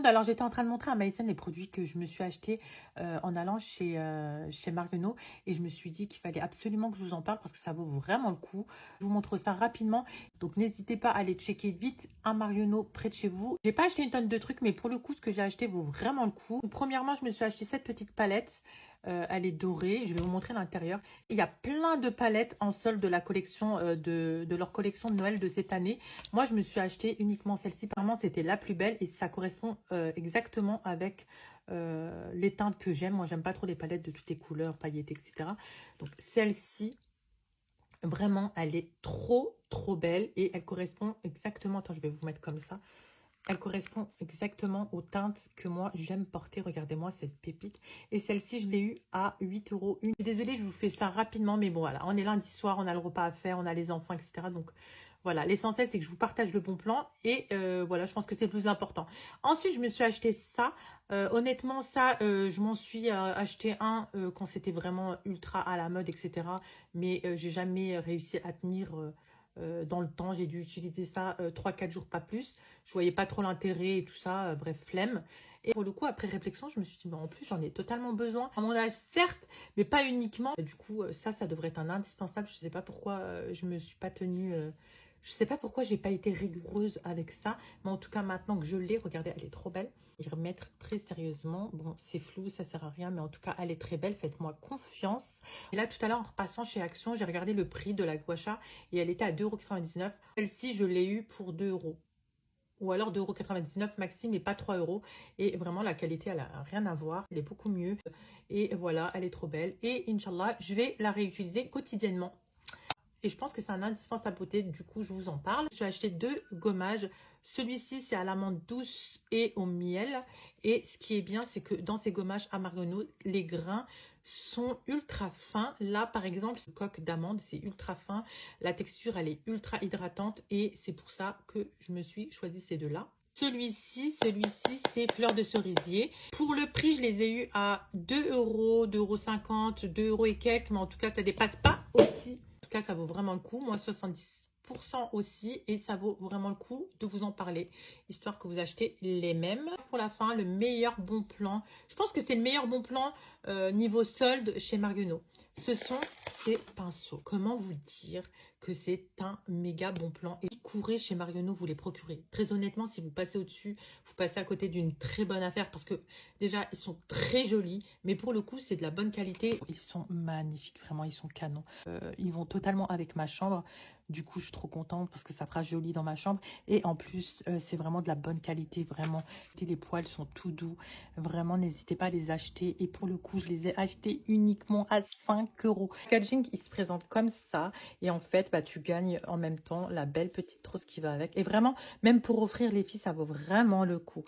Alors j'étais en train de montrer à Maïsen les produits que je me suis achetés en allant chez Marguerite et je me suis dit qu'il fallait absolument que je vous en parle parce que ça vaut vraiment le coup. Je vous montre ça rapidement, donc n'hésitez pas à aller checker vite un Marguerite près de chez vous. J'ai pas acheté une tonne de trucs, mais pour le coup ce que j'ai acheté vaut vraiment le coup. Premièrement, je me suis acheté cette petite palette. Elle est dorée, je vais vous montrer l'intérieur. Il y a plein de palettes en solde de la collection de leur collection de Noël de cette année. Moi, je me suis acheté uniquement celle-ci. Apparemment, c'était la plus belle et ça correspond exactement avec les teintes que j'aime. Moi, j'aime pas trop les palettes de toutes les couleurs, paillettes, etc. Donc, celle-ci, vraiment, elle est trop, trop belle et elle correspond exactement... Attends, je vais vous mettre comme ça. Elle correspond exactement aux teintes que moi j'aime porter. Regardez-moi cette pépite. Et celle-ci, je l'ai eue à 8 € une. Désolée, je vous fais ça rapidement, mais bon, voilà. On est lundi soir, on a le repas à faire, on a les enfants, etc. Donc, voilà. L'essentiel, c'est que je vous partage le bon plan. Et voilà, je pense que c'est le plus important. Ensuite, je me suis acheté ça. Honnêtement, ça, je m'en suis acheté un quand c'était vraiment ultra à la mode, etc. Mais j'ai jamais réussi à tenir... dans le temps, j'ai dû utiliser ça 3-4 jours, pas plus. Je voyais pas trop l'intérêt et tout ça, bref, flemme. Et pour le coup, après réflexion, je me suis dit, bah, en plus, j'en ai totalement besoin. À mon âge, certes, mais pas uniquement. Du coup, ça devrait être un indispensable. Je sais pas pourquoi je me suis pas tenue... je sais pas pourquoi j'ai pas été rigoureuse avec ça. Mais en tout cas, maintenant que je l'ai, regardez, elle est trop belle. Y remettre très sérieusement. Bon, c'est flou, ça sert à rien. Mais en tout cas, elle est très belle. Faites-moi confiance. Et là, tout à l'heure, en repassant chez Action, j'ai regardé le prix de la gua sha. Et elle était à 2,99 €. Celle-ci, je l'ai eue pour 2 €. Ou alors 2,99 € maxi, mais pas 3 €. Et vraiment, la qualité, elle a rien à voir. Elle est beaucoup mieux. Et voilà, elle est trop belle. Et Inch'Allah, je vais la réutiliser quotidiennement. Et je pense que c'est un indispensable beauté, du coup je vous en parle. Je suis acheté 2 gommages. Celui-ci c'est à l'amande douce et au miel. Et ce qui est bien, c'est que dans ces gommages à Marguerite, les grains sont ultra fins. Là par exemple, coque d'amande, c'est ultra fin. La texture elle est ultra hydratante et c'est pour ça que je me suis choisi ces deux-là. Celui-ci, c'est fleur de cerisier. Pour le prix, je les ai eu à 2 €, 2,50 €, 2 € et quelques, mais en tout cas, ça dépasse pas aussi. En tout cas, ça vaut vraiment le coup. Moi, 70% aussi. Et ça vaut vraiment le coup de vous en parler, histoire que vous achetez les mêmes. Pour la fin, le meilleur bon plan. Je pense que c'est le meilleur bon plan niveau solde chez Marguerite. Ce sont ces pinceaux. Comment vous dire que c'est un méga bon plan. Et courez chez Marguerite, vous les procurez. Très honnêtement, si vous passez au-dessus, vous passez à côté d'une très bonne affaire parce que déjà, ils sont très jolis. Mais pour le coup, c'est de la bonne qualité. Ils sont magnifiques, vraiment, ils sont canons. Ils vont totalement avec ma chambre. Du coup, je suis trop contente parce que ça fera joli dans ma chambre. Et en plus, c'est vraiment de la bonne qualité, vraiment. Les poils sont tout doux. Vraiment, n'hésitez pas à les acheter. Et pour le coup, je les ai achetés uniquement à 5 €. Le packaging, il se présente comme ça. Et en fait, bah, tu gagnes en même temps la belle petite trousse qui va avec. Et vraiment, même pour offrir les filles, ça vaut vraiment le coup.